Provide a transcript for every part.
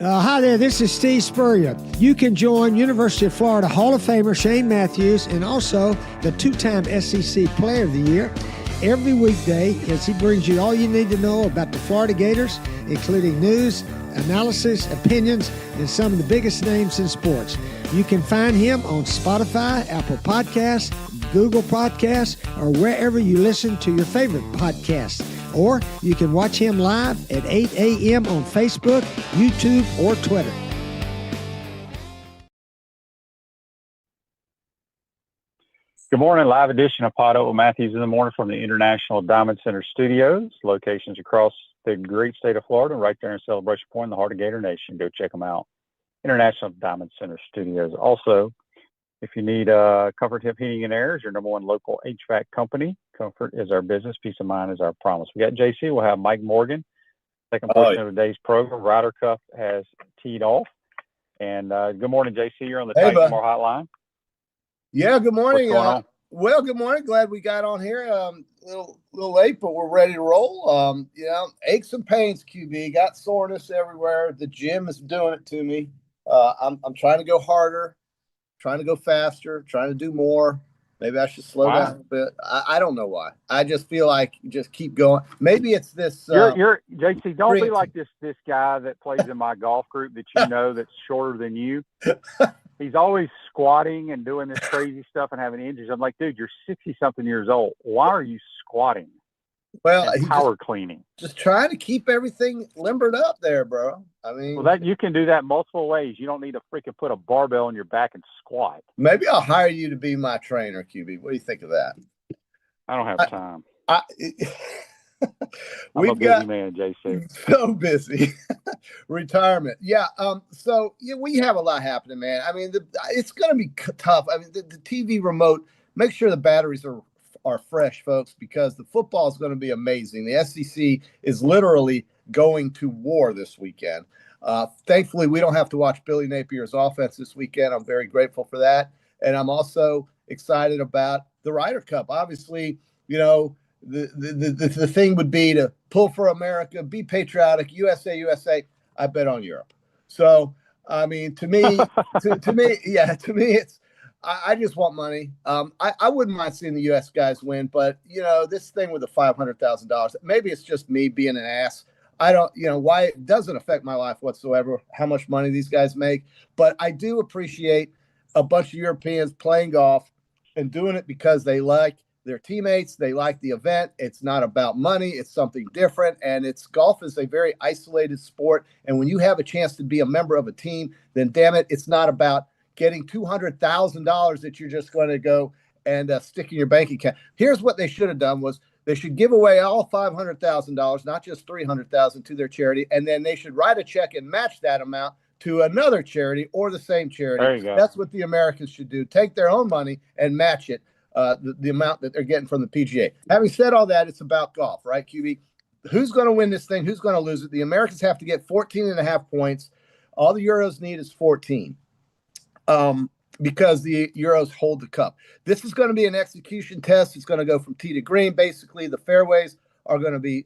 Hi there, this is Steve Spurrier. You can join University of Florida Hall of Famer Shane Matthews and also the two-time SEC Player of the Year every weekday as he brings you all you need to know about the Florida Gators, including news, analysis, opinions, and some of the biggest names in sports. You can find him on Spotify, Apple Podcasts, Google Podcasts, or wherever you listen to your favorite podcasts. Or you can watch him live at 8 a.m. on Facebook, YouTube, or Twitter. Good morning. Live edition of PodUp with Matthews in the morning from the International Diamond Center Studios, locations across the great state of Florida, right there in Celebration Point in the heart of Gator Nation. Go check them out. International Diamond Center Studios. Also, if you need Comfort Hip Heating and Air, is your number one local HVAC company. Comfort is our business. Peace of mind is our promise. We got JC. We'll have Mike Morgan. Second portion of today's program. Ryder Cup has teed off. And good morning, JC. You're on the Titan More Hotline. Yeah, good morning. What's going on? Well, good morning. Glad we got on here. A little late, but we're ready to roll. Aches and pains, QB. Got soreness everywhere. The gym is doing it to me. I'm trying to go harder, trying to go faster, trying to do more. Maybe I should slow down a bit. I don't know why. I just feel like just keep going. Maybe it's this. You're JC. Don't be like this guy that plays in my golf group that you know that's shorter than you. He's always squatting and doing this crazy stuff and having injuries. I'm like, dude, you're 60-something years old. Why are you squatting? Well, power cleaning. Just trying to keep everything limbered up there, bro. I mean, well, you can do that multiple ways. You don't need to freaking put a barbell on your back and squat. Maybe I'll hire you to be my trainer, QB. What do you think of that? I don't have time. I'm a busy man, JC. So busy. Retirement. Yeah. We have a lot happening, man. I mean, it's going to be tough. I mean, the TV remote. Make sure the batteries are fresh, folks, because the football is going to be amazing. The SEC is literally going to war this weekend. Thankfully, we don't have to watch Billy Napier's offense this weekend. I'm very grateful for that. And I'm also excited about the Ryder Cup. Obviously, the thing would be to pull for America, be patriotic, USA, USA. I bet on Europe. So, I mean, to me, it's, I just want money. I wouldn't mind seeing the U.S. guys win, but, this thing with the $500,000, maybe it's just me being an ass. I don't, why it doesn't affect my life whatsoever, how much money these guys make. But I do appreciate a bunch of Europeans playing golf and doing it because they like their teammates. They like the event. It's not about money. It's something different. And golf is a very isolated sport. And when you have a chance to be a member of a team, then damn it, it's not about getting $200,000 that you're just going to go and stick in your bank account. Here's what they should have done was they should give away all $500,000, not just $300,000 to their charity. And then they should write a check and match that amount to another charity or the same charity. There you go. That's what the Americans should do. Take their own money and match it. The amount that they're getting from the PGA. Having said all that, it's about golf, right, QB? Who's going to win this thing? Who's going to lose it? The Americans have to get 14.5 points. All the Euros need is 14 because the Euros hold the cup. This is going to be an execution test. It's going to go from tee to green. Basically, the fairways are going to be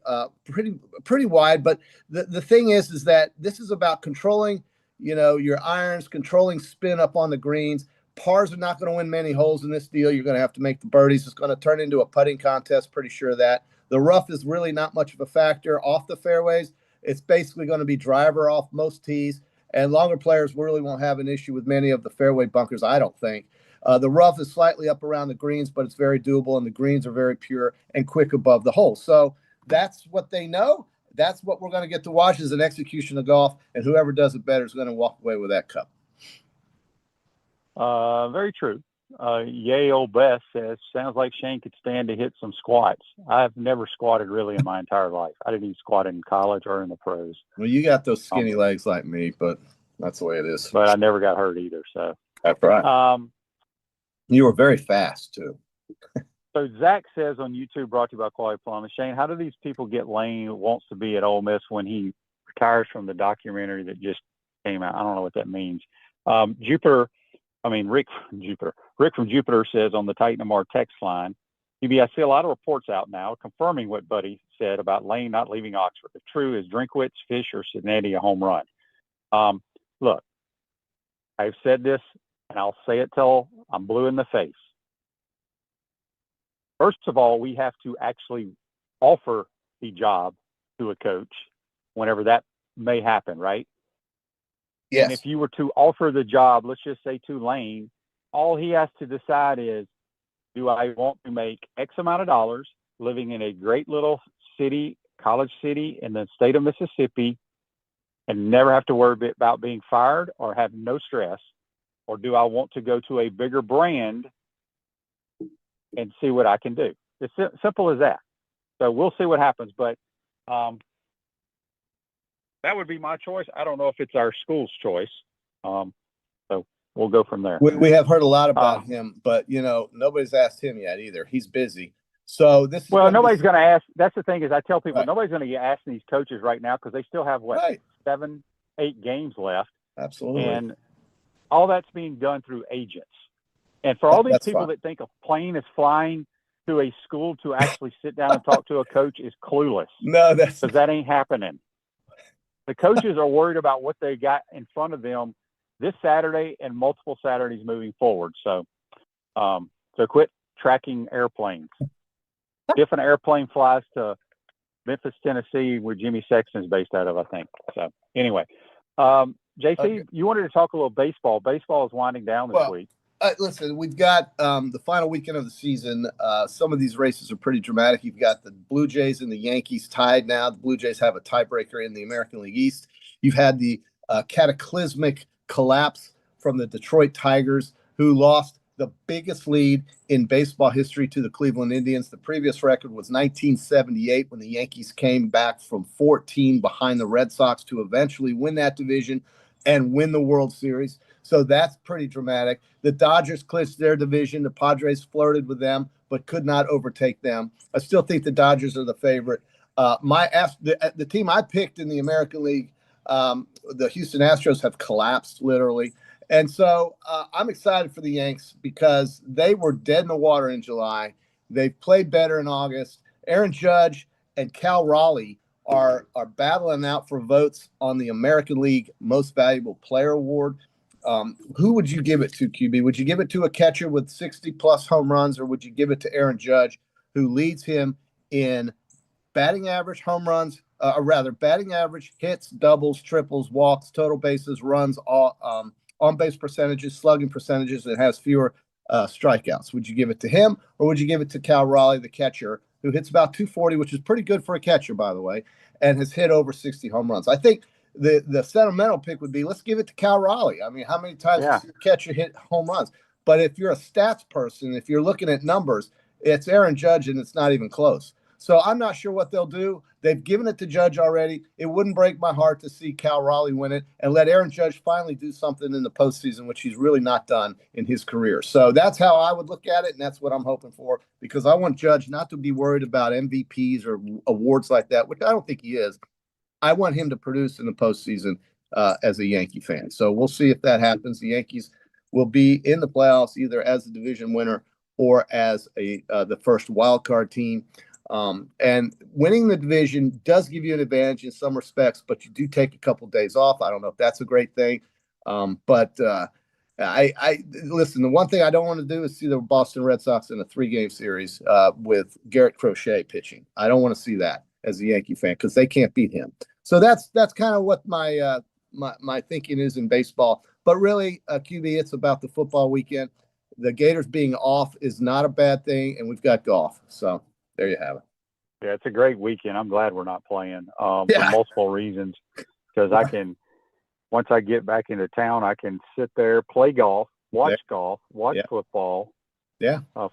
pretty wide. But the thing is that this is about controlling, your irons, controlling spin up on the greens. Pars are not going to win many holes in this deal. You're going to have to make the birdies. It's going to turn into a putting contest, pretty sure of that. The rough is really not much of a factor. Off the fairways, it's basically going to be driver off most tees, and longer players really won't have an issue with many of the fairway bunkers, I don't think. The rough is slightly up around the greens, but it's very doable, and the greens are very pure and quick above the hole. So that's what they know. That's what we're going to get to watch is an execution of golf, and whoever does it better is going to walk away with that cup. Very true. Yay, old Beth says, sounds like Shane could stand to hit some squats. I've never squatted really in my entire life. I didn't even squat in college or in the pros. Well, you got those skinny legs like me, but that's the way it is. But I never got hurt either. So that's right. You were very fast too. So Zach says on YouTube, brought to you by Quality Plumbing, Shane, how do these people get Lane who wants to be at Ole Miss when he retires from the documentary that just came out? I don't know what that means. Rick from Jupiter says on the Titan MR text line, I see a lot of reports out now confirming what Buddy said about Lane not leaving Oxford. If true, is Drinkwitz, Fish, or Cincinnati a home run? Look, I've said this, and I'll say it till I'm blue in the face. First of all, we have to actually offer the job to a coach whenever that may happen, right? Yes. And if you were to offer the job, let's just say to Lane, all he has to decide is, do I want to make X amount of dollars living in a great little city, college city in the state of Mississippi, and never have to worry about being fired or have no stress? Or do I want to go to a bigger brand and see what I can do? It's simple as that. So we'll see what happens. But that would be my choice. I don't know if it's our school's choice. So we'll go from there. We have heard a lot about him, but, nobody's asked him yet either. He's busy. So this is nobody's going to ask. That's the thing is I tell people nobody's going to get asked these coaches right now because they still have, 7, 8 games left. Absolutely. And all that's being done through agents. And for all these people that think a plane is flying to a school to actually sit down and talk to a coach is clueless. No, because that ain't happening. The coaches are worried about what they got in front of them this Saturday and multiple Saturdays moving forward. So quit tracking airplanes. Different airplane flies to Memphis, Tennessee, where Jimmy Sexton is based out of, I think. So anyway, JC, you wanted to talk a little baseball. Baseball is winding down this week. Listen, we've got the final weekend of the season. Some of these races are pretty dramatic. You've got the Blue Jays and the Yankees tied now. The Blue Jays have a tiebreaker in the American League East. You've had the cataclysmic collapse from the Detroit Tigers, who lost the biggest lead in baseball history to the Cleveland Indians. The previous record was 1978 when the Yankees came back from 14 behind the Red Sox to eventually win that division and win the World Series. So that's pretty dramatic. The Dodgers clinched their division. The Padres flirted with them, but could not overtake them. I still think the Dodgers are the favorite. The team I picked in the American League, the Houston Astros, have collapsed literally. And so I'm excited for the Yanks because they were dead in the water in July. They've played better in August. Aaron Judge and Cal Raleigh are battling out for votes on the American League Most Valuable Player Award. Who would you give it to, QB? Would you give it to a catcher with 60-plus home runs, or would you give it to Aaron Judge, who leads him in batting average, home runs, batting average, hits, doubles, triples, walks, total bases, runs, on-base percentages, slugging percentages, and has fewer strikeouts? Would you give it to him, or would you give it to Cal Raleigh, the catcher, who hits about 240, which is pretty good for a catcher, by the way, and has hit over 60 home runs? I think the sentimental pick would be, let's give it to Cal Raleigh. I mean, how many times does the catcher hit home runs? But if you're a stats person, if you're looking at numbers, it's Aaron Judge, and it's not even close. So I'm not sure what they'll do. They've given it to Judge already. It wouldn't break my heart to see Cal Raleigh win it and let Aaron Judge finally do something in the postseason, which he's really not done in his career. So that's how I would look at it, and that's what I'm hoping for, because I want Judge not to be worried about MVPs or awards like that, which I don't think he is. I want him to produce in the postseason as a Yankee fan. So we'll see if that happens. The Yankees will be in the playoffs either as a division winner or as the first wild card team. And winning the division does give you an advantage in some respects, but you do take a couple of days off. I don't know if that's a great thing. But I listen, the one thing I don't want to do is see the Boston Red Sox in a 3-game series with Garrett Crochet pitching. I don't want to see that as a Yankee fan, because they can't beat him. So that's kind of what my thinking is in baseball. But really, QB, it's about the football weekend. The Gators being off is not a bad thing, and we've got golf. So there you have it. Yeah, it's a great weekend. I'm glad we're not playing for multiple reasons, because I can, once I get back into town, I can sit there, play golf, watch football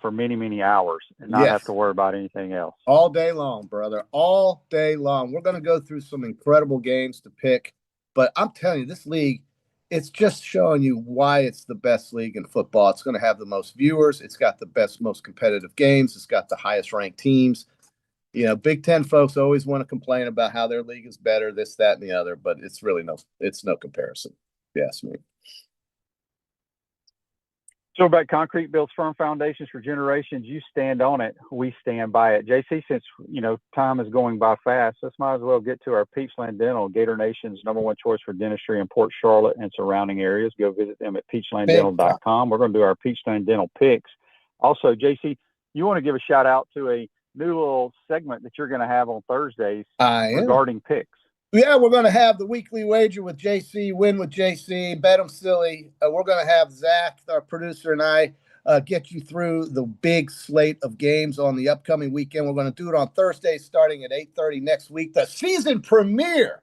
for many, many hours and not have to worry about anything else. All day long, brother. All day long. We're going to go through some incredible games to pick. But I'm telling you, this league, it's just showing you why it's the best league in football. It's going to have the most viewers. It's got the best, most competitive games. It's got the highest ranked teams. You know, Big Ten folks always want to complain about how their league is better, this, that, and the other, but it's really no comparison. Yes, me. Silverback Concrete builds firm foundations for generations. You stand on it. We stand by it. JC, since, time is going by fast, let's might as well get to our Peachland Dental, Gator Nation's #1 choice for dentistry in Port Charlotte and surrounding areas. Go visit them at peachlanddental.com. We're going to do our Peachland Dental picks. Also, JC, you want to give a shout out to a new little segment that you're going to have on Thursdays regarding picks. Yeah, we're going to have the weekly wager with JC, win with JC, bet 'em silly. We're going to have Zach, our producer, and I get you through the big slate of games on the upcoming weekend. We're going to do it on Thursday starting at 8:30 next week, the season premiere.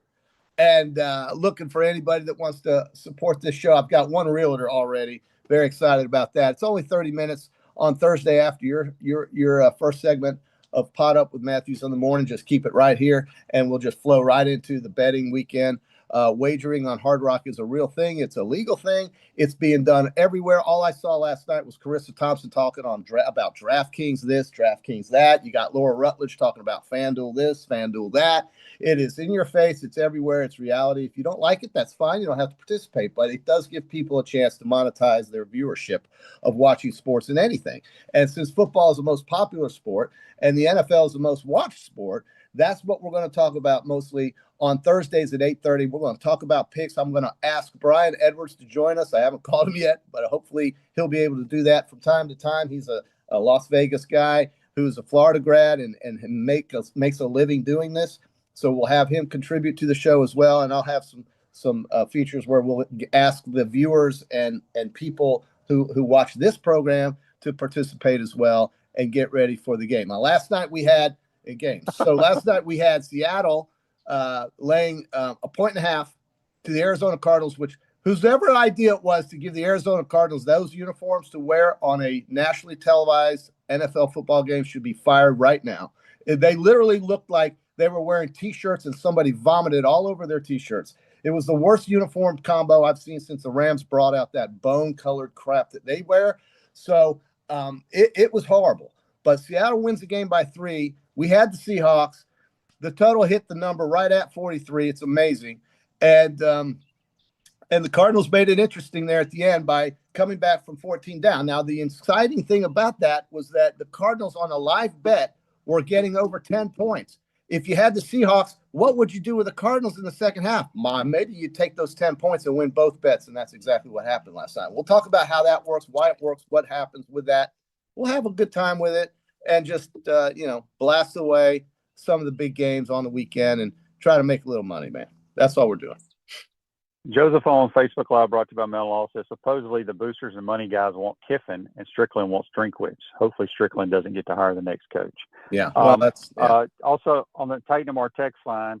And looking for anybody that wants to support this show. I've got one realtor already. Very excited about that. It's only 30 minutes on Thursday after your first segment of PodUp with Matthews in the morning. Just keep it right here, and we'll just flow right into the betting weekend. Wagering on Hard Rock is a real thing. It's a legal thing. It's being done everywhere. All I saw last night was Carissa Thompson talking on about DraftKings this, DraftKings that. You got Laura Rutledge talking about FanDuel this, FanDuel that. It is in your face. It's everywhere. It's reality. If you don't like it, that's fine. You don't have to participate, but it does give people a chance to monetize their viewership of watching sports and anything. And since football is the most popular sport and the NFL is the most watched sport, that's what we're going to talk about mostly on Thursdays at 8:30. We're going to talk about picks. I'm going to ask Brian Edwards to join us. I haven't called him yet, but hopefully he'll be able to do that from time to time. He's a Las Vegas guy who's a Florida grad and makes a living doing this. So we'll have him contribute to the show as well, and I'll have some features where we'll ask the viewers and people who watch this program to participate as well and get ready for the game. Now, last night we had a game. So last night we had Seattle laying 1.5 to the Arizona Cardinals, whoever idea it was to give the Arizona Cardinals those uniforms to wear on a nationally televised NFL football game should be fired right now. They literally looked like they were wearing T-shirts and somebody vomited all over their T-shirts. It was the worst uniform combo I've seen since the Rams brought out that bone-colored crap that they wear. So it was horrible. But Seattle wins the game by 3. We had the Seahawks. The total hit the number right at 43. It's amazing. And the Cardinals made it interesting there at the end by coming back from 14 down. Now, the exciting thing about that was that the Cardinals on a live bet were getting over 10 points. If you had the Seahawks, what would you do with the Cardinals in the second half? Maybe you'd take those 10 points and win both bets, and that's exactly what happened last night. We'll talk about how that works, why it works, what happens with that. We'll have a good time with it and just, blast away some of the big games on the weekend and try to make a little money, man. That's all we're doing. Joseph on Facebook Live, brought to you by Mental Law, says supposedly the boosters and money guys want Kiffin and Strickland wants Drinkwitz. Hopefully Strickland doesn't get to hire the next coach. Yeah. Well, also on the Titan our text line,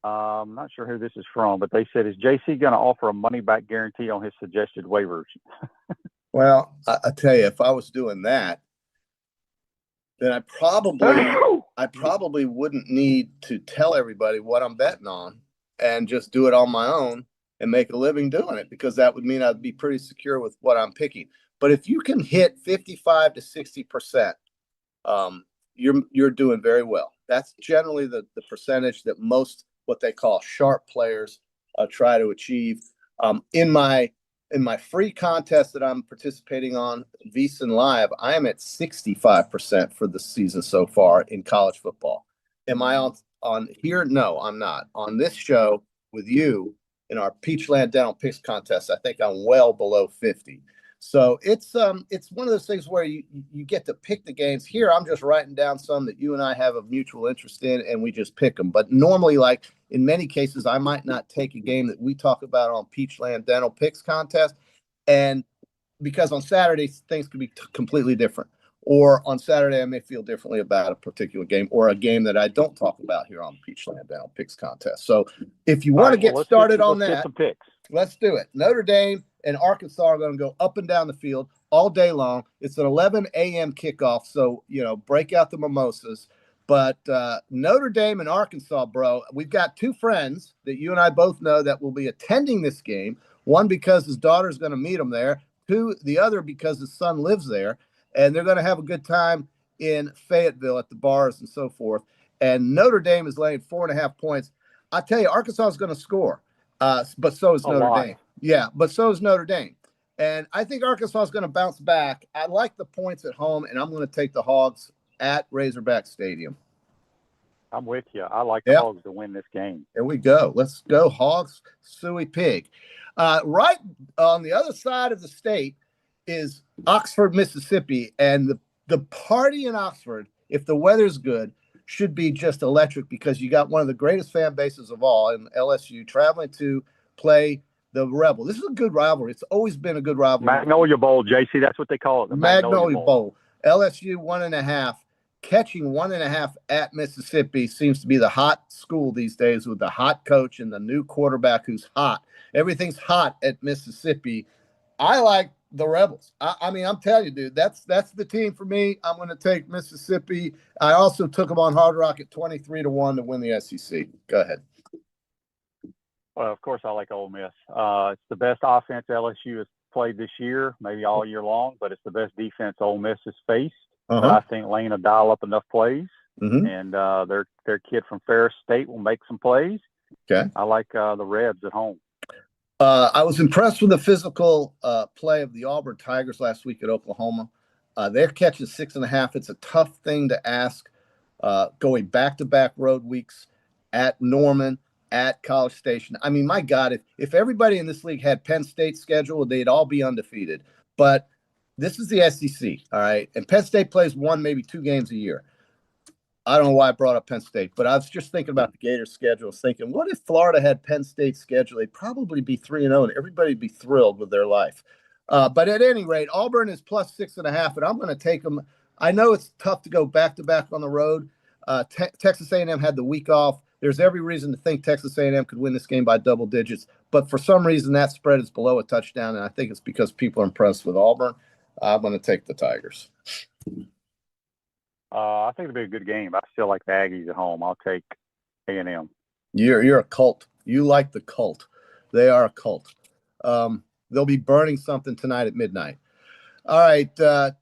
I'm not sure who this is from, but they said, is JC going to offer a money back guarantee on his suggested waivers? Well, I tell you, if I was doing that, then I probably wouldn't need to tell everybody what I'm betting on and just do it on my own and make a living doing it, because that would mean I'd be pretty secure with what I'm picking. But if you can hit 55 to 60%, you're doing very well. That's generally the percentage that most what they call sharp players try to achieve. In my free contest that I'm participating on, VSiN Live, I am at 65% for the season so far in college football. Am I on here? No, I'm not. On this show with you in our Peachland Dental Picks contest, I think I'm well below 50. So it's one of those things where you get to pick the games. Here, I'm just writing down some that you and I have a mutual interest in, and we just pick them. But normally, like in many cases, I might not take a game that we talk about on Peachland Dental Picks contest, and because on Saturday things could be completely different. Or on Saturday, I may feel differently about a particular game or a game that I don't talk about here on Peachland Dental Picks contest. So if you want to get started on that, let's do it. Notre Dame and Arkansas are going to go up and down the field all day long. It's an 11 a.m. kickoff, so, break out the mimosas. But Notre Dame and Arkansas, bro, we've got two friends that you and I both know that will be attending this game, one because his daughter's going to meet him there, the other because his son lives there. And they're going to have a good time in Fayetteville at the bars and so forth. And Notre Dame is laying 4.5 points. I tell you, Arkansas is going to score, but so is Notre Dame. Yeah, but so is Notre Dame. And I think Arkansas is going to bounce back. I like the points at home, and I'm going to take the Hogs at Razorback Stadium. I'm with you. I like the Hogs to win this game. There we go. Let's go, Hogs, Suey Pig. Right on the other side of the state is Oxford, Mississippi, and the party in Oxford, if the weather's good, should be just electric because you got one of the greatest fan bases of all in LSU traveling to play the Rebel. This is a good rivalry. It's always been a good rivalry. Magnolia Bowl, JC, that's what they call it. The Magnolia Bowl. LSU 1.5. Catching 1.5 at Mississippi seems to be the hot school these days with the hot coach and the new quarterback who's hot. Everything's hot at Mississippi. I like the Rebels. I mean, I'm telling you, dude, that's the team for me. I'm going to take Mississippi. I also took them on Hard Rock at 23-1 to win the SEC. Go ahead. Well, of course, I like Ole Miss. It's the best offense LSU has played this year, maybe all year long, but it's the best defense Ole Miss has faced. I think Lane will dial up enough plays, and their kid from Ferris State will make some plays. Okay, I like the Rebs at home. I was impressed with the physical play of the Auburn Tigers last week at Oklahoma. They're catching 6.5. It's a tough thing to ask going back-to-back road weeks at Norman, at College Station. I mean, my God, if everybody in this league had Penn State scheduled, they'd all be undefeated. But this is the SEC, all right? And Penn State plays one, maybe 2 games a year. I don't know why I brought up Penn State, but I was just thinking about the Gators schedule. I was thinking, what if Florida had Penn State schedule? They'd probably be 3-0, and everybody'd be thrilled with their life. But at any rate, Auburn is plus 6.5, and I'm going to take them. I know it's tough to go back-to-back on the road. Texas A&M had the week off. There's every reason to think Texas A&M could win this game by double digits, but for some reason that spread is below a touchdown, and I think it's because people are impressed with Auburn. I'm going to take the Tigers. I think it'll be a good game. I still like the Aggies at home. I'll take A&M. You're a cult. You like the cult. They are a cult. They'll be burning something tonight at midnight. All right,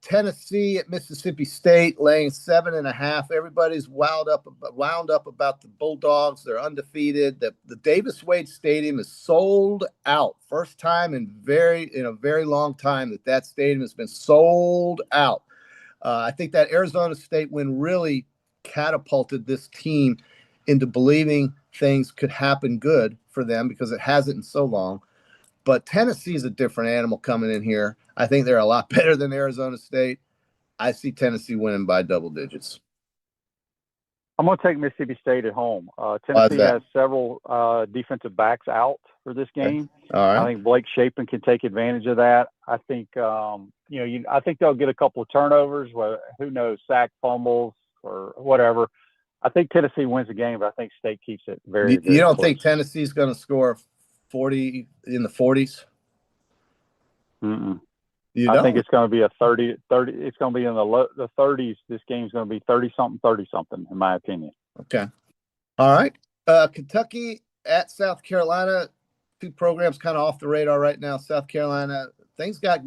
Tennessee at Mississippi State laying 7.5. Everybody's wound up about the Bulldogs. They're undefeated. The Davis Wade Stadium is sold out. First time in a very long time that stadium has been sold out. I think that Arizona State win really catapulted this team into believing things could happen good for them because it hasn't in so long. But Tennessee is a different animal coming in here. I think they're a lot better than Arizona State. I see Tennessee winning by double digits. I'm going to take Mississippi State at home. Tennessee has several defensive backs out for this game. Okay. All right. I think Blake Shapen can take advantage of that. I think I think they'll get a couple of turnovers. Who knows, sack, fumbles, or whatever. I think Tennessee wins the game, but I think State keeps it very. You don't close. think Tennessee's going to score 40 in the 40s? I think it's going to be a 30. It's going to be in the 30s. This game's going to be 30-something, in my opinion. Okay. All right. Kentucky at South Carolina. 2 programs kind of off the radar right now. South Carolina, things got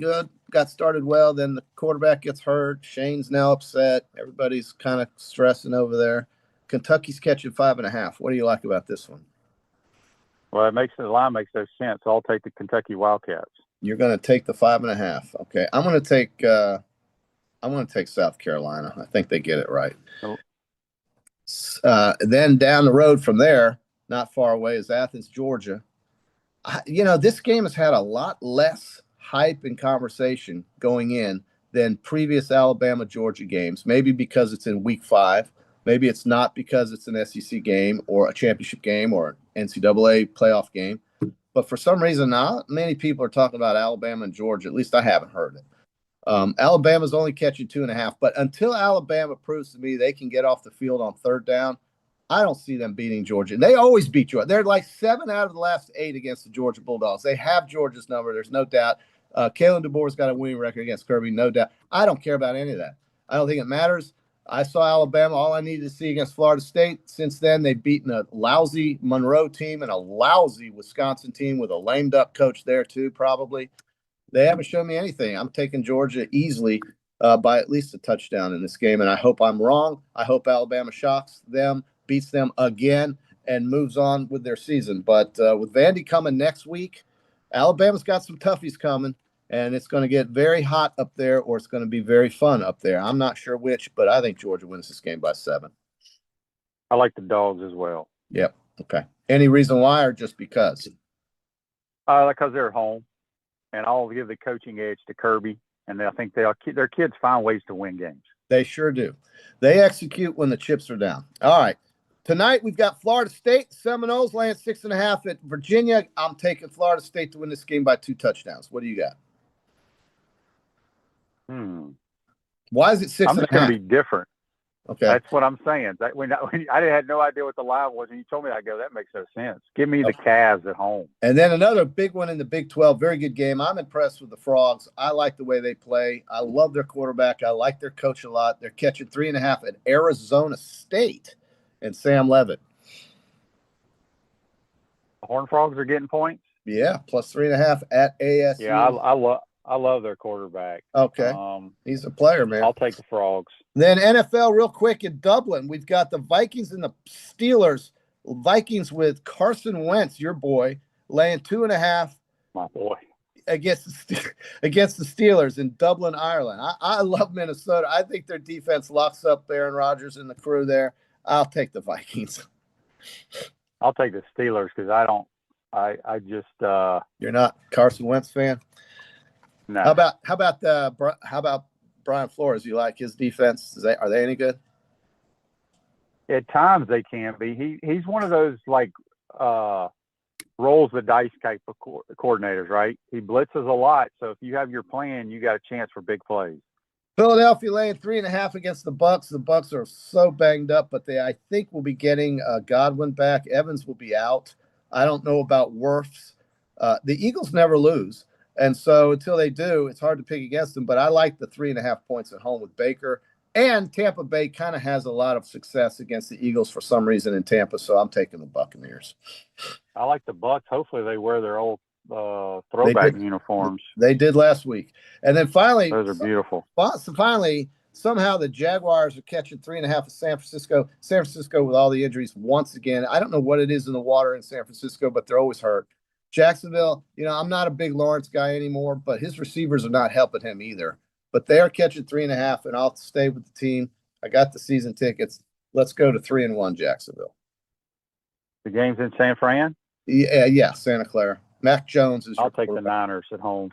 started well. Then the quarterback gets hurt. Shane's now upset. Everybody's kind of stressing over there. Kentucky's catching 5.5. What do you like about this one? Well, the line makes no sense. I'll take the Kentucky Wildcats. You're going to take the 5.5. Okay. I'm going to take South Carolina. I think they get it right. Oh. Then down the road from there, not far away, is Athens, Georgia. This game has had a lot less hype and conversation going in than previous Alabama-Georgia games. Maybe because it's in week 5. Maybe it's not because it's an SEC game or a championship game or an NCAA playoff game. But for some reason, not many people are talking about Alabama and Georgia. At least I haven't heard it. Alabama's only catching 2.5. But until Alabama proves to me they can get off the field on third down, I don't see them beating Georgia. And they always beat Georgia. They're like 7 out of the last 8 against the Georgia Bulldogs. They have Georgia's number. There's no doubt. Kalen DeBoer's got a winning record against Kirby, no doubt. I don't care about any of that. I don't think it matters. I saw Alabama, all I needed to see against Florida State. Since then, they've beaten a lousy Monroe team and a lousy Wisconsin team with a lamed-up coach there, too, probably. They haven't shown me anything. I'm taking Georgia easily by at least a touchdown in this game, and I hope I'm wrong. I hope Alabama shocks them, beats them again, and moves on with their season. But with Vandy coming next week, Alabama's got some toughies coming, and it's going to get very hot up there, or it's going to be very fun up there. I'm not sure which, but I think Georgia wins this game by 7. I like the dogs as well. Yep. Okay. Any reason why, or just because? Because they're at home, and I'll give the coaching edge to Kirby, and I think their kids find ways to win games. They sure do. They execute when the chips are down. All right. Tonight we've got Florida State. Seminoles laying 6.5 at Virginia. I'm taking Florida State to win this game by 2 touchdowns. What do you got? Why is it 6.5? I'm just going to be different. Okay. That's what I'm saying. When I had no idea what the line was, and you told me, I go, that makes no sense. Give me the Cavs at home. And then another big one in the Big 12. Very good game. I'm impressed with the Frogs. I like the way they play. I love their quarterback. I like their coach a lot. They're catching 3.5 at Arizona State and Sam Levitt. The Horned Frogs are getting points? Yeah, plus 3.5 at ASU. Yeah, I love their quarterback. Okay. He's a player, man. I'll take the Frogs. Then NFL real quick in Dublin. We've got the Vikings and the Steelers. Vikings with Carson Wentz, your boy, laying 2.5. My boy. Against the Steelers in Dublin, Ireland. I love Minnesota. I think their defense locks up Aaron Rodgers and the crew there. I'll take the Vikings. I'll take the Steelers because I just You're not a Carson Wentz fan? No. How about Brian Flores? You like his defense? Are they any good? At times they can be. He's one of those like rolls the dice type of coordinators, right? He blitzes a lot, so if you have your plan, you got a chance for big plays. Philadelphia laying 3.5 against the Bucs. The Bucs are so banged up, but I think will be getting Godwin back. Evans will be out. I don't know about Wirfs. The Eagles never lose. And so until they do, it's hard to pick against them. But I like the 3.5 points at home with Baker. And Tampa Bay kind of has a lot of success against the Eagles for some reason in Tampa. So I'm taking the Buccaneers. I like the Bucs. Hopefully they wear their old throwback uniforms. They did last week. And then finally, those are beautiful. Finally, somehow the Jaguars are catching 3.5 at San Francisco. San Francisco with all the injuries once again. I don't know what it is in the water in San Francisco, but they're always hurt. Jacksonville, I'm not a big Lawrence guy anymore, but his receivers are not helping him either. But they are catching 3.5, and I'll stay with the team. I got the season tickets. Let's go to 3-1 Jacksonville. The game's in San Fran? Yeah, Santa Clara. Mac Jones is. I'll take the Niners at home.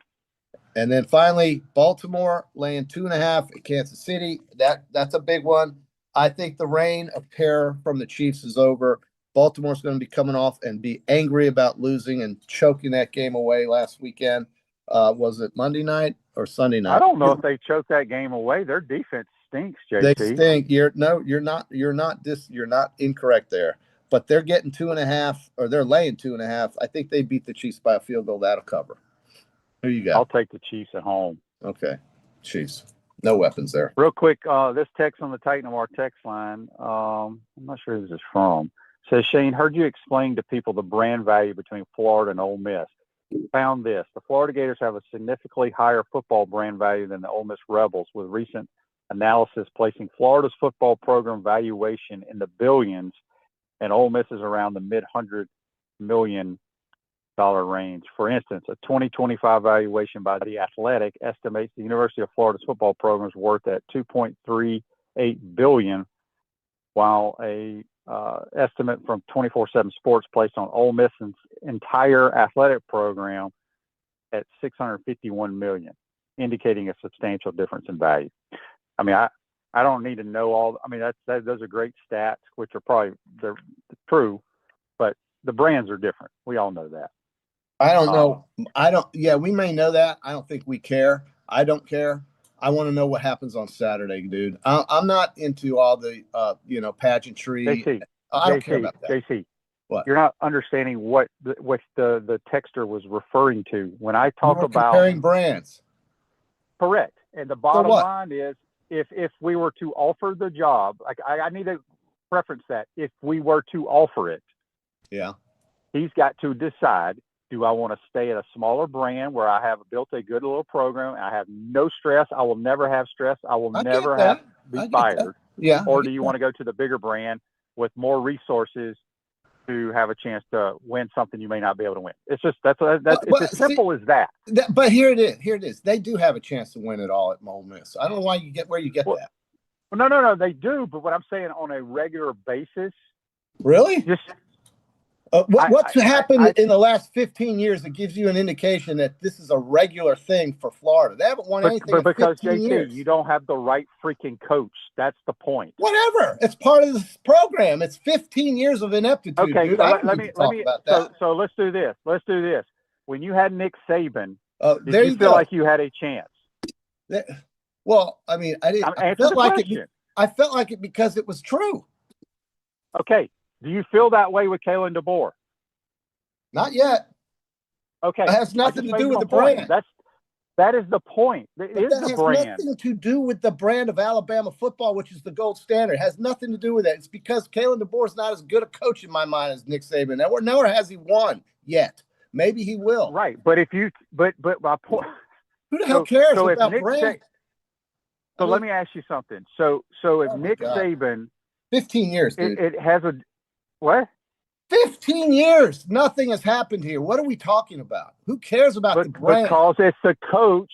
And then finally, Baltimore laying 2.5 at Kansas City. That's a big one. I think the reign of terror from the Chiefs is over. Baltimore's going to be coming off and be angry about losing and choking that game away last weekend. Was it Monday night or Sunday night? I don't know if they choked that game away. Their defense stinks, JC. They stink. You're not incorrect there. But they're getting 2.5, or they're laying 2.5. I think they beat the Chiefs by a field goal. That'll cover. Who you got? I'll take the Chiefs at home. Okay, Chiefs. No weapons there. Real quick, this text on the Titan of our text line. I'm not sure who this is from. Says, Shane, heard you explain to people the brand value between Florida and Ole Miss. Found this. The Florida Gators have a significantly higher football brand value than the Ole Miss Rebels, with recent analysis placing Florida's football program valuation in the billions and Ole Miss is around the mid-$100 million range. For instance, a 2025 valuation by The Athletic estimates the University of Florida's football program is worth at $2.38 billion, while a estimate from 24/7 Sports placed on Ole Miss's entire athletic program at $651 million, indicating a substantial difference in value. I mean, I don't need to know all. I mean, those are great stats, which are probably they're true, but the brands are different. We all know that. I don't know. Yeah, we may know that. I don't think we care. I don't care. I want to know what happens on Saturday, dude. I'm not into all the, pageantry. JC, I don't care about that. JC, what? You're not understanding what the texter was referring to when I talk about comparing brands. Correct. And the bottom line is, if we were to offer the job, like I need to preference that. If we were to offer it, yeah, he's got to decide. Do I want to stay at a smaller brand where I have built a good little program? I have no stress. I will never have stress. I will never have to be fired. Yeah. Or do you want to go to the bigger brand with more resources to have a chance to win something you may not be able to win. It's just it's as simple as that. But here it is. Here it is. They do have a chance to win it all at Ole Miss. I don't know why you get that. Well, no, they do. But what I'm saying, on a regular basis, really, just what's happened in the last 15 years that gives you an indication that this is a regular thing for Florida? They haven't won anything in 15 years. You don't have the right freaking coach. That's the point. Whatever. It's part of this program. It's 15 years of ineptitude. Okay, dude. so let me so let's do this. When you had Nick Saban, did you feel like you had a chance? Well, I mean, I felt like it because it was true. Okay. Do you feel that way with Kalen DeBoer? Not yet. Okay. It has nothing to do with the brand. That is the point. It is the brand. It has nothing to do with the brand of Alabama football, which is the gold standard. It has nothing to do with that. It's because Kalen DeBoer is not as good a coach in my mind as Nick Saban. Nor has he won yet. Maybe he will. Right. But my point. Who the hell cares about brand? Let me ask you something. So if Nick Saban, 15 years, dude. It has a what? 15 years. Nothing has happened here. What are we talking about? Who cares about the brand? Because it's the coach.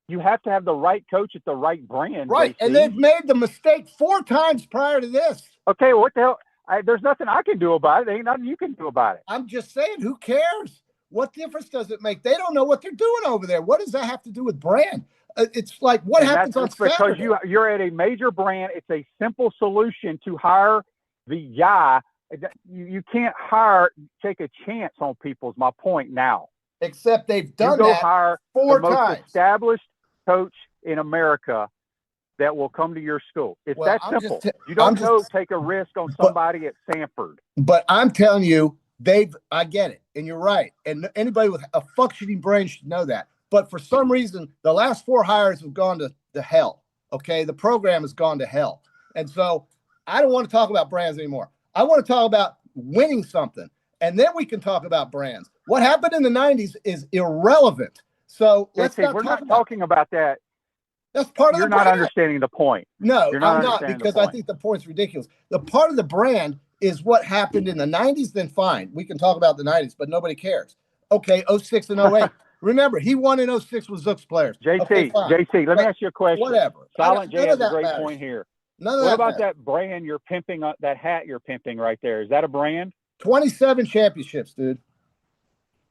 You have to have the right coach at the right brand. Right. JC. And they've made the mistake 4 times prior to this. Okay, what the hell? There's nothing I can do about it. There ain't nothing you can do about it. I'm just saying, who cares? What difference does it make? They don't know what they're doing over there. What does that have to do with brand? It's like what happens on Saturday. Because you're at a major brand. It's a simple solution to hire the guy. You can't take a chance on people, is my point now. Except they've done that hire 4 times. Most established coach in America that will come to your school. It's that simple. You don't take a risk on somebody at Sanford. But I'm telling you, I get it. And you're right. And anybody with a functioning brain should know that. But for some reason, the last 4 hires have gone to hell. Okay. The program has gone to hell. And so I don't want to talk about brands anymore. I want to talk about winning something. And then we can talk about brands. What happened in the 90s is irrelevant. So we're not talking about that. That's part of the brand. You're not understanding the point. No, I'm not, because I think the point's ridiculous. The part of the brand is what happened in the 90s, then fine. We can talk about the 90s, but nobody cares. Okay, 06 and 08. Remember, he won in 06 with Zook's players. JC, let me ask you a question. Whatever. Silent J has a great point here. What about that brand you're pimping, that hat you're pimping right there? Is that a brand? 27 championships, dude.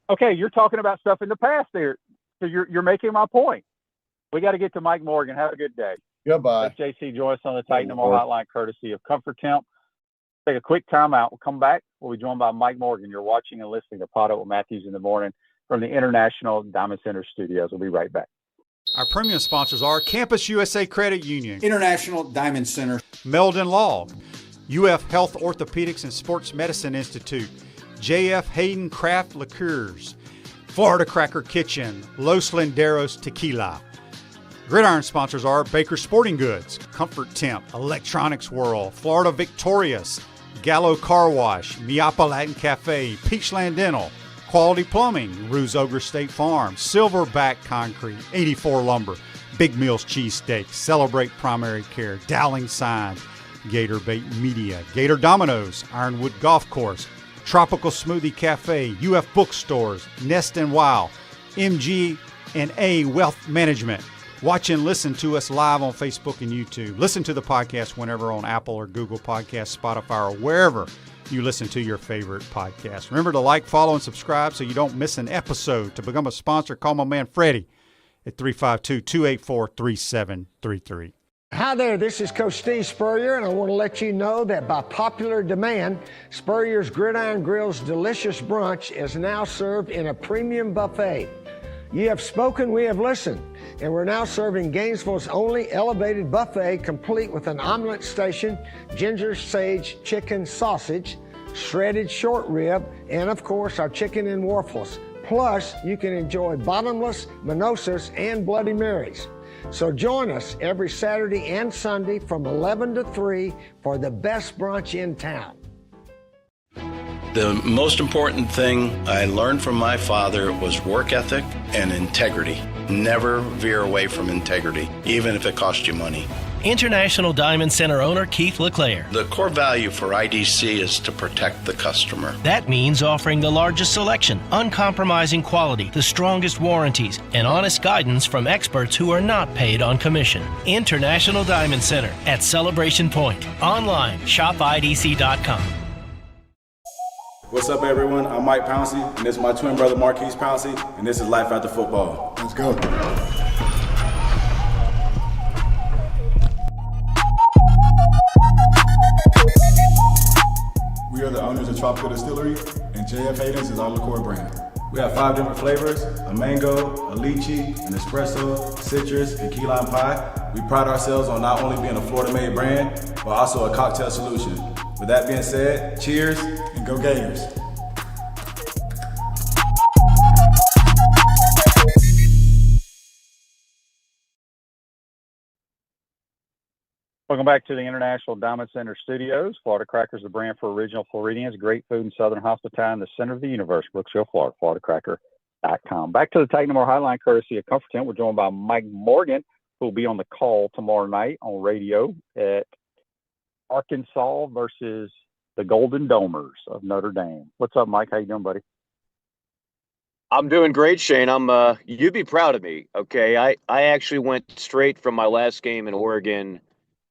Okay, you're talking about stuff in the past there. So you're making my point. We got to get to Mike Morgan. Have a good day. Goodbye. Let JC join us on the Titan Them All Hotline, courtesy of Comfort Temp. Take a quick timeout. We'll come back. We'll be joined by Mike Morgan. You're watching and listening to PodUp with Matthews in the morning from the International Diamond Center Studios. We'll be right back. Our premium sponsors are Campus USA Credit Union, International Diamond Center, Meldon Law, UF Health Orthopedics and Sports Medicine Institute, JF Hayden Craft Liqueurs, Florida Cracker Kitchen, Los Linderos Tequila. Gridiron sponsors are Baker Sporting Goods, Comfort Temp, Electronics World, Florida Victorious, Gallo Car Wash, Miapa Latin Cafe, Peachland Dental, Quality Plumbing, Ruse Ogre State Farm, Silverback Concrete, 84 Lumber, Big Mills Cheesesteak, Celebrate Primary Care, Dowling Sign, Gator Bait Media, Gator Dominoes, Ironwood Golf Course, Tropical Smoothie Cafe, UF Bookstores, Nest and Wow, MG&A Wealth Management. Watch and listen to us live on Facebook and YouTube. Listen to the podcast whenever on Apple or Google Podcasts, Spotify, or wherever you listen to your favorite podcast. Remember to like, follow, and subscribe so you don't miss an episode. To become a sponsor, call my man Freddie at 352-284-3733. Hi there, this is Coach Steve Spurrier, and I want to let you know that by popular demand, Spurrier's Gridiron Grill's delicious brunch is now served in a premium buffet. You have spoken, we have listened, and we're now serving Gainesville's only elevated buffet, complete with an omelet station, ginger sage chicken sausage, shredded short rib, and of course our chicken and waffles. Plus, you can enjoy bottomless mimosas and Bloody Marys. So join us every Saturday and Sunday from 11 to 3 for the best brunch in town. The most important thing I learned from my father was work ethic and integrity. Never veer away from integrity, even if it costs you money. International Diamond Center owner Keith LeClaire. The core value for IDC is to protect the customer. That means offering the largest selection, uncompromising quality, the strongest warranties, and honest guidance from experts who are not paid on commission. International Diamond Center at Celebration Point. Online, shopidc.com. What's up, everyone? I'm Mike Pouncey, and this is my twin brother Marquise Pouncey, and this is Life After Football. Let's go. We are the owners of Tropical Distillery, and JF Hayden's is our liqueur brand. We have 5 different flavors: a mango, a lychee, an espresso, citrus, and key lime pie. We pride ourselves on not only being a Florida-made brand, but also a cocktail solution. With that being said, cheers and go Gators. Welcome back to the International Diamond Center Studios. Florida Crackers, the brand for original Floridians. Great food and southern hospitality in the center of the universe. Brooksville, Florida, FloridaCracker.com. Back to the Take No More Highline, courtesy of Comfort Tent. We're joined by Mike Morgan, who will be on the call tomorrow night on radio at Arkansas versus the Golden Domers of Notre Dame. What's up, Mike? How you doing, buddy? I'm doing great, Shane. You'd be proud of me. Okay. I actually went straight from my last game in Oregon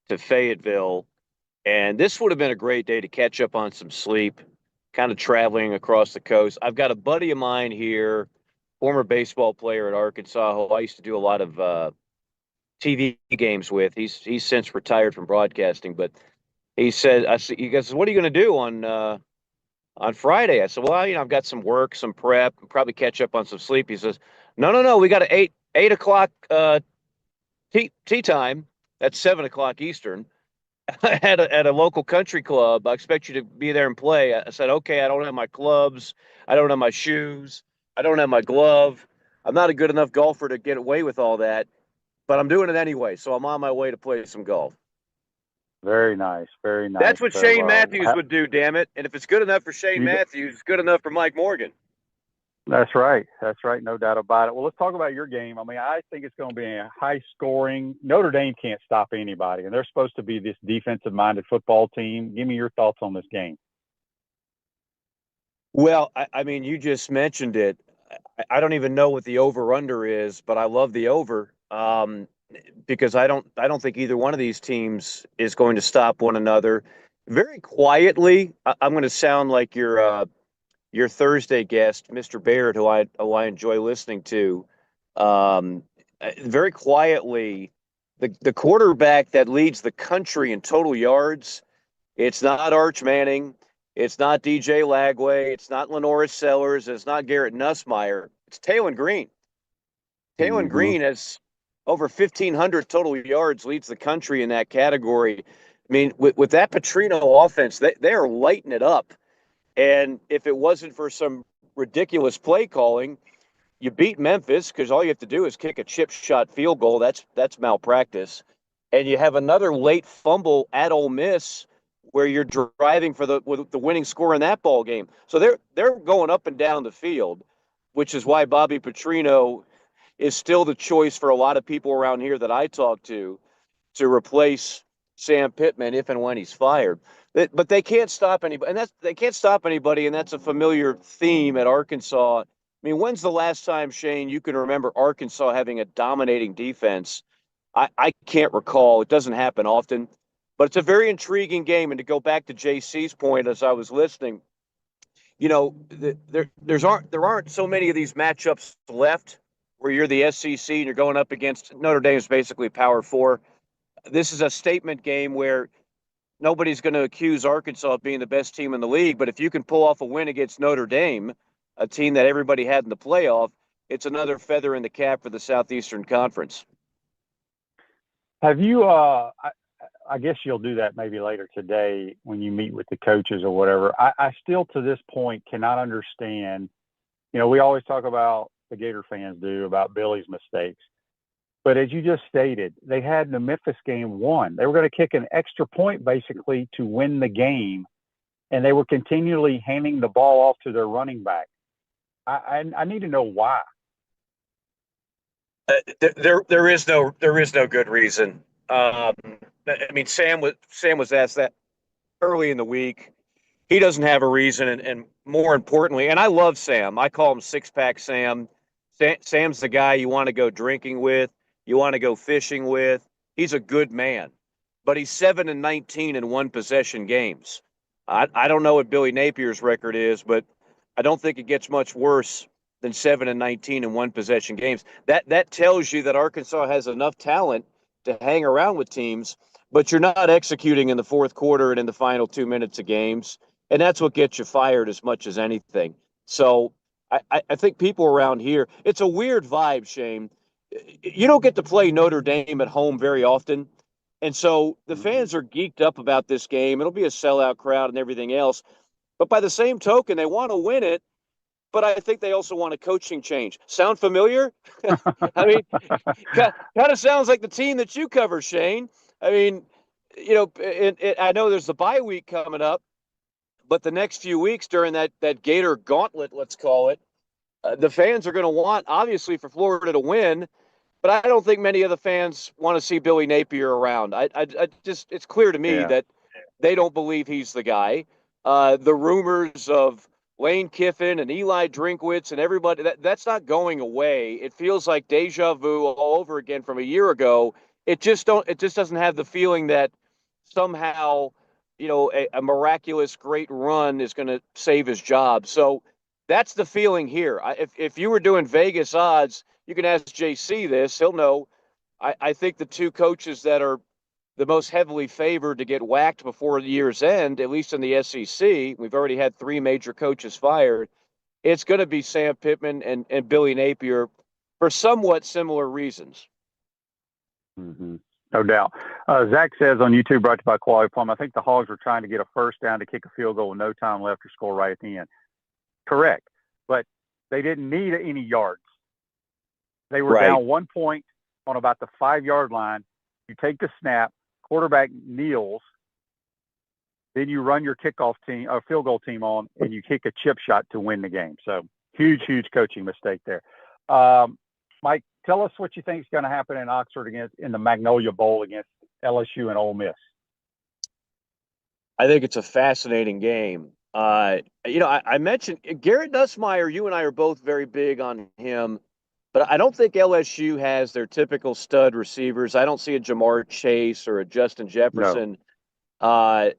to Fayetteville, and this would have been a great day to catch up on some sleep, kind of traveling across the coast. I've got a buddy of mine here, former baseball player at Arkansas, who I used to do a lot of TV games with. He's since retired from broadcasting, but he goes, what are you going to do on Friday? I said, well, I've got some work, some prep, probably catch up on some sleep. He says, no, we got an 8 o'clock tea time. That's 7 o'clock Eastern at a local country club. I expect you to be there and play. I said, okay, I don't have my clubs. I don't have my shoes. I don't have my glove. I'm not a good enough golfer to get away with all that, but I'm doing it anyway. So I'm on my way to play some golf. Very nice. Very nice. That's what Shane Matthews would do, damn it. And if it's good enough for Shane Matthews, it's good enough for Mike Morgan. That's right. No doubt about it. Well, let's talk about your game. I mean, I think it's going to be a high scoring. Notre Dame can't stop anybody, and they're supposed to be this defensive minded football team. Give me your thoughts on this game. Well, I mean, you just mentioned it. I don't even know what the over under is, but I love the over because I don't think either one of these teams is going to stop one another. Very quietly, I'm going to sound like your Thursday guest, Mr. Baird, who I enjoy listening to. Very quietly, the quarterback that leads the country in total yards, it's not Arch Manning, it's not DJ Lagway, it's not Lenoris Sellers, it's not Garrett Nussmeier, it's Taylon Green. Taylon Green has over 1,500 total yards, leads the country in that category. I mean, with that Petrino offense, they are lighting it up. And if it wasn't for some ridiculous play calling, you beat Memphis because all you have to do is kick a chip shot field goal. That's malpractice. And you have another late fumble at Ole Miss where you're driving for the winning score in that ball game. So they're going up and down the field, which is why Bobby Petrino is still the choice for a lot of people around here that I talk to replace Sam Pittman if and when he's fired. But they can't stop anybody, and that's a familiar theme at Arkansas. I mean, when's the last time, Shane, you can remember Arkansas having a dominating defense? I can't recall. It doesn't happen often, but it's a very intriguing game. And to go back to JC's point as I was listening, there aren't so many of these matchups left where you're the SEC and you're going up against Notre Dame is basically Power 4. This is a statement game where nobody's going to accuse Arkansas of being the best team in the league, but if you can pull off a win against Notre Dame, a team that everybody had in the playoff, it's another feather in the cap for the Southeastern Conference. Have you, I guess you'll do that maybe later today when you meet with the coaches or whatever. I still to this point cannot understand, we always talk about, the Gator fans do, about Billy's mistakes. But as you just stated, they had the Memphis game won. They were going to kick an extra point basically to win the game, and they were continually handing the ball off to their running back. I need to know why. There is no good reason. I mean, Sam was asked that early in the week. He doesn't have a reason, and more importantly, and I love Sam. I call him Six Pack Sam. Sam's the guy you want to go drinking with, you want to go fishing with. He's a good man, but he's 7-19 in one possession games. I don't know what Billy Napier's record is, but I don't think it gets much worse than 7-19 in one possession games. That tells you that Arkansas has enough talent to hang around with teams, but you're not executing in the fourth quarter and in the final 2 minutes of games. And that's what gets you fired as much as anything. So I think people around here, it's a weird vibe, Shane. You don't get to play Notre Dame at home very often. And so the fans are geeked up about this game. It'll be a sellout crowd and everything else. But by the same token, they want to win it. But I think they also want a coaching change. Sound familiar? I mean, kind of sounds like the team that you cover, Shane. I mean, I know there's the bye week coming up, but the next few weeks during that Gator gauntlet, let's call it, the fans are going to want, obviously, for Florida to win. But I don't think many of the fans want to see Billy Napier around. I just, it's clear to me that they don't believe he's the guy. The rumors of Lane Kiffin and Eli Drinkwitz and everybody, that's not going away. It feels like deja vu all over again from a year ago. It just doesn't have the feeling that somehow, a miraculous great run is going to save his job. So that's the feeling here. If you were doing Vegas odds, you can ask JC this. He'll know. I think the two coaches that are the most heavily favored to get whacked before the year's end, at least in the SEC, we've already had 3 major coaches fired. It's going to be Sam Pittman and Billy Napier for somewhat similar reasons. Mm-hmm. No doubt. Zach says on YouTube, brought to you by Quality Plum, I think the Hogs were trying to get a first down to kick a field goal with no time left or score right at the end. Correct. But they didn't need any yards. They were down 1 point on about the 5-yard line. You take the snap, quarterback kneels, then you run your kickoff team, field goal team on, and you kick a chip shot to win the game. So huge coaching mistake there. Mike, tell us what you think is going to happen in Oxford in the Magnolia Bowl against LSU and Ole Miss. I think it's a fascinating game. I mentioned Garrett Nussmeier. You and I are both very big on him, but I don't think LSU has their typical stud receivers. I don't see a Jamar Chase or a Justin Jefferson. No.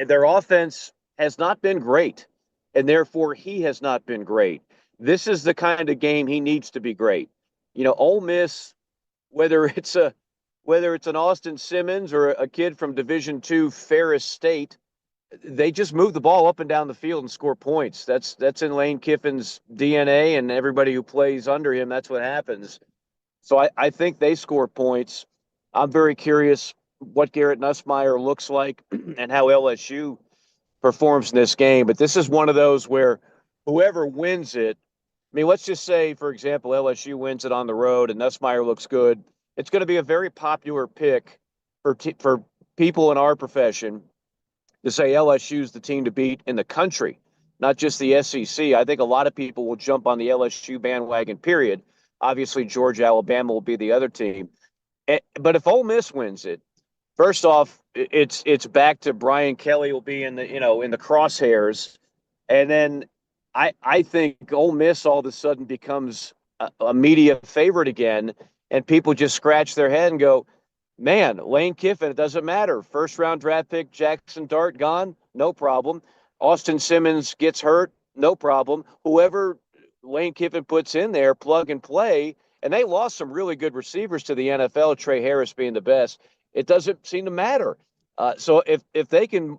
Their offense has not been great, and therefore he has not been great. This is the kind of game he needs to be great. Ole Miss, whether it's an Austin Simmons or a kid from Division II Ferris State, they just move the ball up and down the field and score points. That's in Lane Kiffin's DNA, and everybody who plays under him, that's what happens. So I think they score points. I'm very curious what Garrett Nussmeier looks like and how LSU performs in this game. But this is one of those where whoever wins it, I mean, let's just say, for example, LSU wins it on the road and Nussmeier looks good. It's going to be a very popular pick for people in our profession to say LSU is the team to beat in the country, not just the SEC. I think a lot of people will jump on the LSU bandwagon, period. Obviously, Georgia, Alabama will be the other team. But if Ole Miss wins it, first off, it's back to Brian Kelly will be in the crosshairs. And then I think Ole Miss all of a sudden becomes a media favorite again, and people just scratch their head and go, man, Lane Kiffin, it doesn't matter. First-round draft pick, Jackson Dart gone, no problem. Austin Simmons gets hurt, no problem. Whoever Lane Kiffin puts in there, plug and play, and they lost some really good receivers to the NFL, Trey Harris being the best. It doesn't seem to matter. So if they can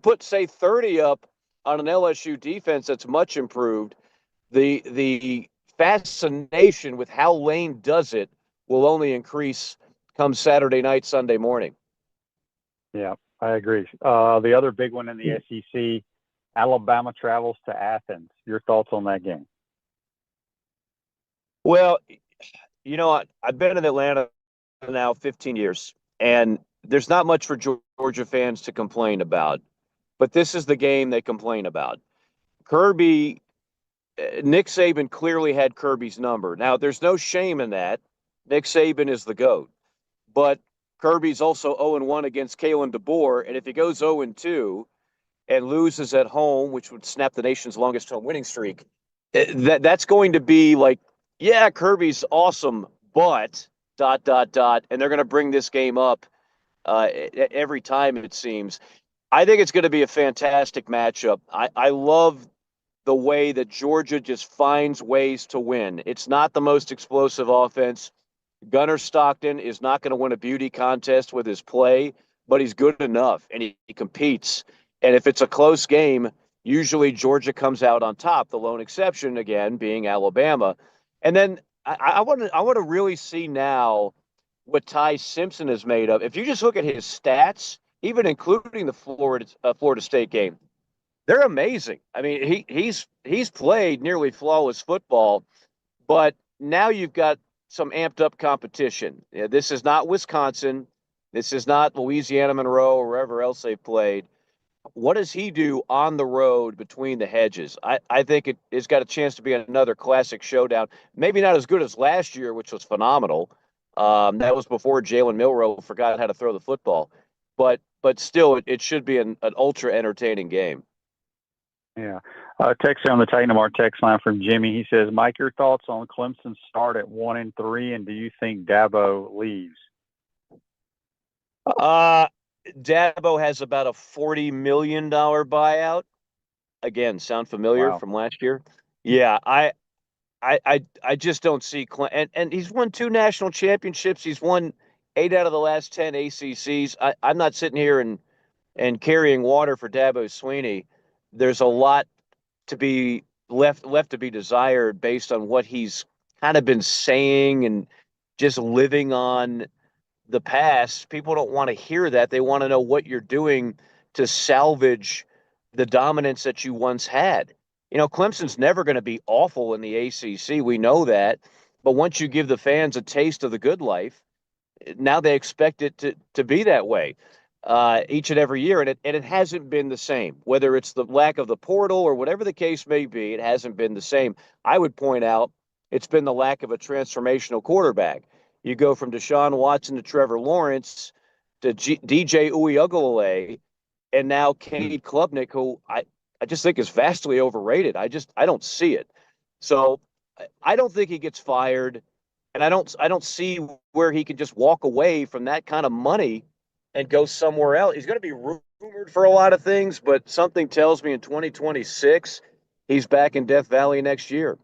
put, say, 30 up on an LSU defense that's much improved, the fascination with how Lane does it will only increase come Saturday night, Sunday morning. Yeah, I agree. The other big one in the SEC, Alabama travels to Athens. Your thoughts on that game? Well, I've been in Atlanta now 15 years, and there's not much for Georgia fans to complain about, but this is the game they complain about. Nick Saban clearly had Kirby's number. Now, there's no shame in that. Nick Saban is the GOAT. But Kirby's also 0-1 against Kalen DeBoer, and if he goes 0-2 and loses at home, which would snap the nation's longest home winning streak, that's going to be like, yeah, Kirby's awesome, but ... and they're going to bring this game up every time, it seems. I think it's going to be a fantastic matchup. I love the way that Georgia just finds ways to win. It's not the most explosive offense. Gunnar Stockton is not going to win a beauty contest with his play, but he's good enough, and he competes. And if it's a close game, usually Georgia comes out on top, the lone exception, again, being Alabama. And then I want to really see now what Ty Simpson is made of. If you just look at his stats, even including the Florida State game, they're amazing. I mean, he's played nearly flawless football, but now you've got some amped up competition. This is not Wisconsin. This is not Louisiana Monroe or wherever else they've played. What does he do on the road between the hedges? I think it's got a chance to be another classic showdown. Maybe not as good as last year, which was phenomenal. That was before Jalen Milroe forgot how to throw the football. But still, it should be an ultra entertaining game. Yeah. Text on the Titan Mart text line from Jimmy. He says, Mike, your thoughts on Clemson's start at 1-3, and do you think Dabo leaves? Dabo has about a $40 million buyout. Again, sound familiar from last year? Yeah, I just don't see and he's won 2 national championships. He's won 8 out of the last 10 ACCs. I'm not sitting here and carrying water for Dabo Swinney. There's a lot to be left to be desired based on what he's kind of been saying and just living on the past. People don't want to hear that. They want to know what you're doing to salvage the dominance that you once had. You know, Clemson's never going to be awful in the ACC. We know that. But once you give the fans a taste of the good life, now they expect it to be that way each and every year. And it hasn't been the same. Whether it's the lack of the portal or whatever the case may be, it hasn't been the same. I would point out it's been the lack of a transformational quarterback. You go from Deshaun Watson to Trevor Lawrence to DJ Uiagalelei, and now Cade Klubnik, who I just think is vastly overrated. I don't see it. So I don't think he gets fired, and I don't see where he can just walk away from that kind of money and go somewhere else. He's going to be rumored for a lot of things, but something tells me in 2026 he's back in Death Valley next year.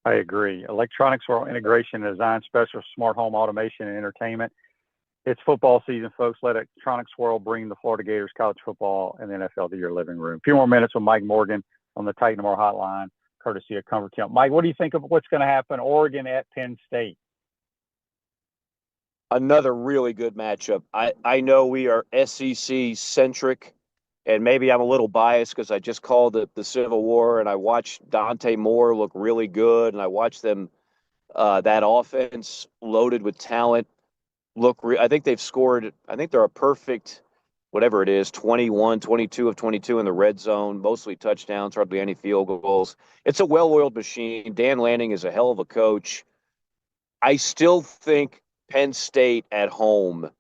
I agree. Electronics World Integration and Design Specialist, Smart Home Automation and Entertainment. It's football season, folks. Let Electronics World bring the Florida Gators college football and NFL to your living room. A few more minutes with Mike Morgan on the Titan More Hotline, courtesy of Comfort Temp. Mike, what do you think of what's going to happen? Oregon at Penn State. Another really good matchup. I know we are SEC centric, and maybe I'm a little biased because I just called it the Civil War, and I watched Dante Moore look really good, and I watched them that offense loaded with talent I think they've scored. I think they're a perfect, whatever it is, 21, 22 of 22 in the red zone, mostly touchdowns, hardly any field goals. It's a well-oiled machine. Dan Lanning is a hell of a coach. I still think Penn State at home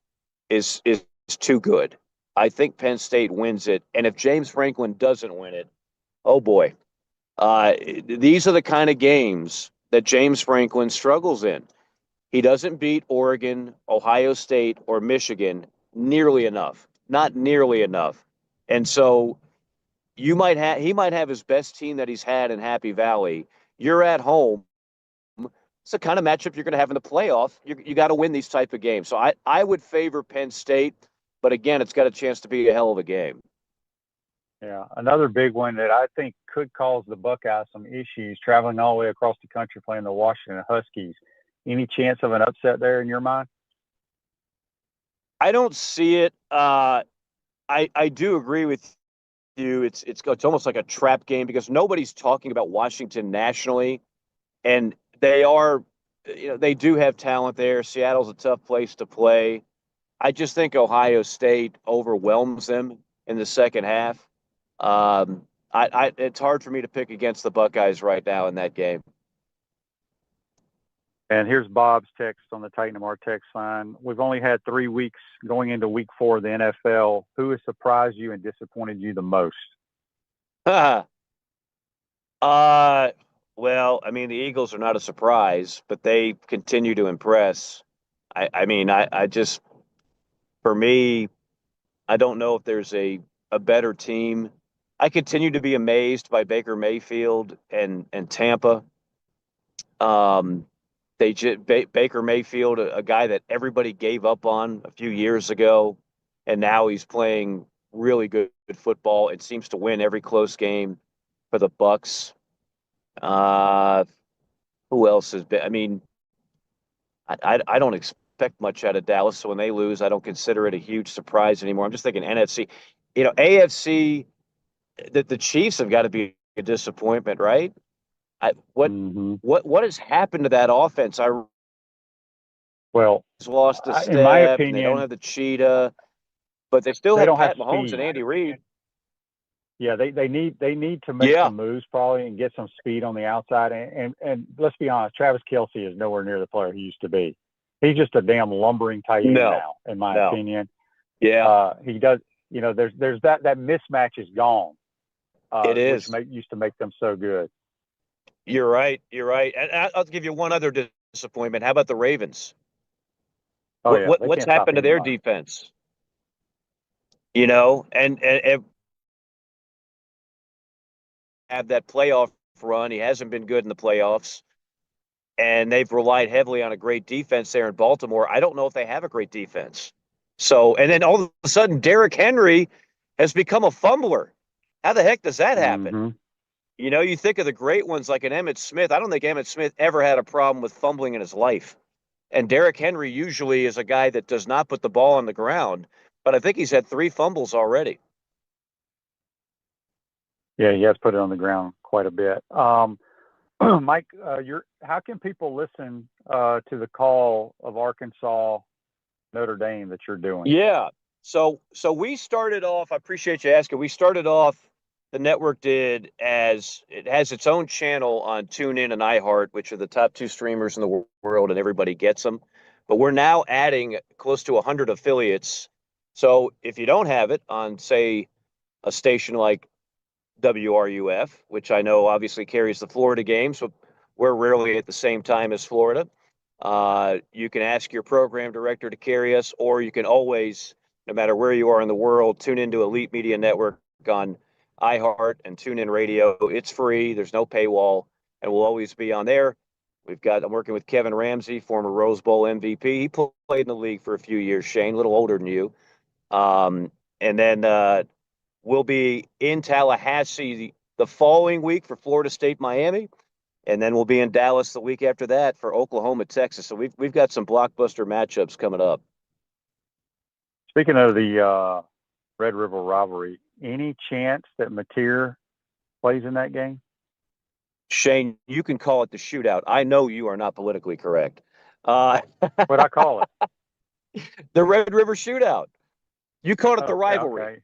is too good. I think Penn State wins it. And if James Franklin doesn't win it, oh boy. These are the kind of games that James Franklin struggles in. He doesn't beat Oregon, Ohio State, or Michigan nearly enough. Not nearly enough. And so he might have his best team that he's had in Happy Valley. You're at home. It's the kind of matchup you're going to have in the playoff. You got to win these type of games. So I would favor Penn State, but again, it's got a chance to be a hell of a game. Yeah, another big one that I think could cause the Buckeyes some issues, traveling all the way across the country playing the Washington Huskies. Any chance of an upset there in your mind? I don't see it. I do agree with you. It's almost like a trap game because nobody's talking about Washington nationally, and they do have talent there. Seattle's a tough place to play. I just think Ohio State overwhelms them in the second half. It's hard for me to pick against the Buckeyes right now in that game. And here's Bob's text on the Titan MR text line. We've only had 3 weeks going into week 4 of the NFL. Who has surprised you and disappointed you the most? Well, I mean, the Eagles are not a surprise, but they continue to impress. I just, for me, I don't know if there's a better team. I continue to be amazed by Baker Mayfield and Tampa. Baker Mayfield, a guy that everybody gave up on a few years ago, and now he's playing really good football. It seems to win every close game for the Bucks. Who else has been? I mean, I don't expect much out of Dallas. So when they lose, I don't consider it a huge surprise anymore. I'm just thinking NFC. AFC. The Chiefs have got to be a disappointment, right? What has happened to that offense? Well, lost a step. In my opinion, they don't have the cheetah, but they still have Pat Mahomes and Andy Reid. Yeah, they need to make some moves probably and get some speed on the outside. And let's be honest, Travis Kelce is nowhere near the player he used to be. He's just a damn lumbering tight end now, in my opinion. Yeah, he does. There's that mismatch is gone. It is. Which used to make them so good. You're right. And I'll give you one other disappointment. How about the Ravens? What's happened to their defense? And have that playoff run. He hasn't been good in the playoffs, and they've relied heavily on a great defense there in Baltimore. I don't know if they have a great defense. So, and then all of a sudden, Derrick Henry has become a fumbler. How the heck does that happen? Mm-hmm. You think of the great ones like an Emmitt Smith. I don't think Emmitt Smith ever had a problem with fumbling in his life. And Derrick Henry usually is a guy that does not put the ball on the ground, but I think he's had 3 fumbles already. Yeah, he has put it on the ground quite a bit. Mike, how can people listen to the call of Arkansas Notre Dame that you're doing? Yeah. So we started off, I appreciate you asking. We started off, the network did, as it has its own channel on TuneIn and iHeart, which are the top 2 streamers in the world, and everybody gets them. But we're now adding close to 100 affiliates. So if you don't have it on, say, a station like WRUF, which I know obviously carries the Florida games, but we're rarely at the same time as Florida. You can ask your program director to carry us, or you can always, no matter where you are in the world, tune into Elite Media Network on iHeart and TuneIn Radio. It's free. There's no paywall, and we'll always be on there. I'm working with Kevin Ramsey, former Rose Bowl MVP. He played in the league for a few years, Shane, a little older than you. And then we'll be in Tallahassee the following week for Florida State, Miami. And then we'll be in Dallas the week after that for Oklahoma, Texas. So we've got some blockbuster matchups coming up. Speaking of the Red River rivalry, any chance that Mateer plays in that game? Shane, you can call it the shootout. I know you are not politically correct. What I call it? The Red River shootout. You called it the rivalry. Okay.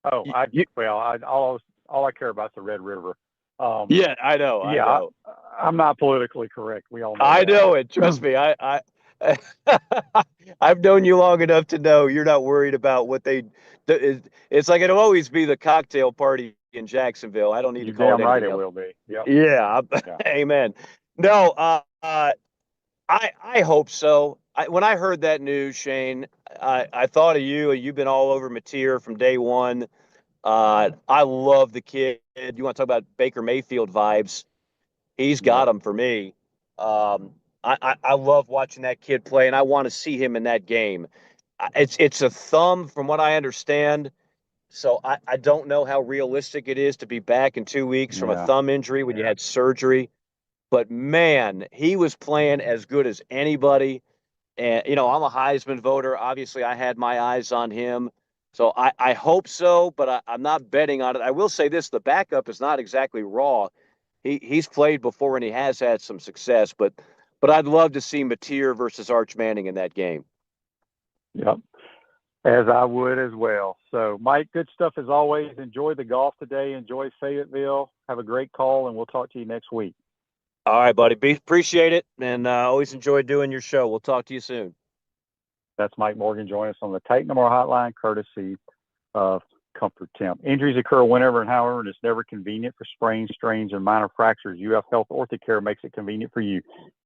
Oh, all I care about is the Red River. Yeah, I know. I know. I'm not politically correct. We all know. I know it. Trust me. I've known you long enough to know you're not worried about what they. It's like it'll always be the cocktail party in Jacksonville. I don't need to call it. Damn right, it will be. Yep. Yeah. Amen. No. I hope so. When I heard that news, Shane, I thought of you. You've been all over Mateer from day one. I love the kid. You want to talk about Baker Mayfield vibes? He's got them for me. I love watching that kid play, and I want to see him in that game. It's a thumb, from what I understand. So I don't know how realistic it is to be back in 2 weeks from a thumb injury when you had surgery. But, man, he was playing as good as anybody. And, I'm a Heisman voter. Obviously, I had my eyes on him. So I hope so, but I'm not betting on it. I will say this, the backup is not exactly raw. He's played before, and he has had some success. But I'd love to see Mateer versus Arch Manning in that game. Yep, as I would as well. So, Mike, good stuff as always. Enjoy the golf today. Enjoy Fayetteville. Have a great call, and we'll talk to you next week. All right, buddy. Appreciate it, and always enjoy doing your show. We'll talk to you soon. That's Mike Morgan joining us on the Titan More Hotline, courtesy of Comfort Temp. Injuries occur whenever and however, and it's never convenient for sprains, strains, and minor fractures. UF Health Orthocare makes it convenient for you.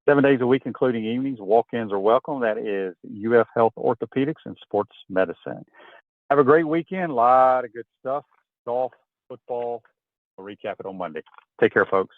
7 days a week, including evenings. Walk-ins are welcome. That is UF Health Orthopedics and Sports Medicine. Have a great weekend. A lot of good stuff. Golf, football. We'll recap it on Monday. Take care, folks.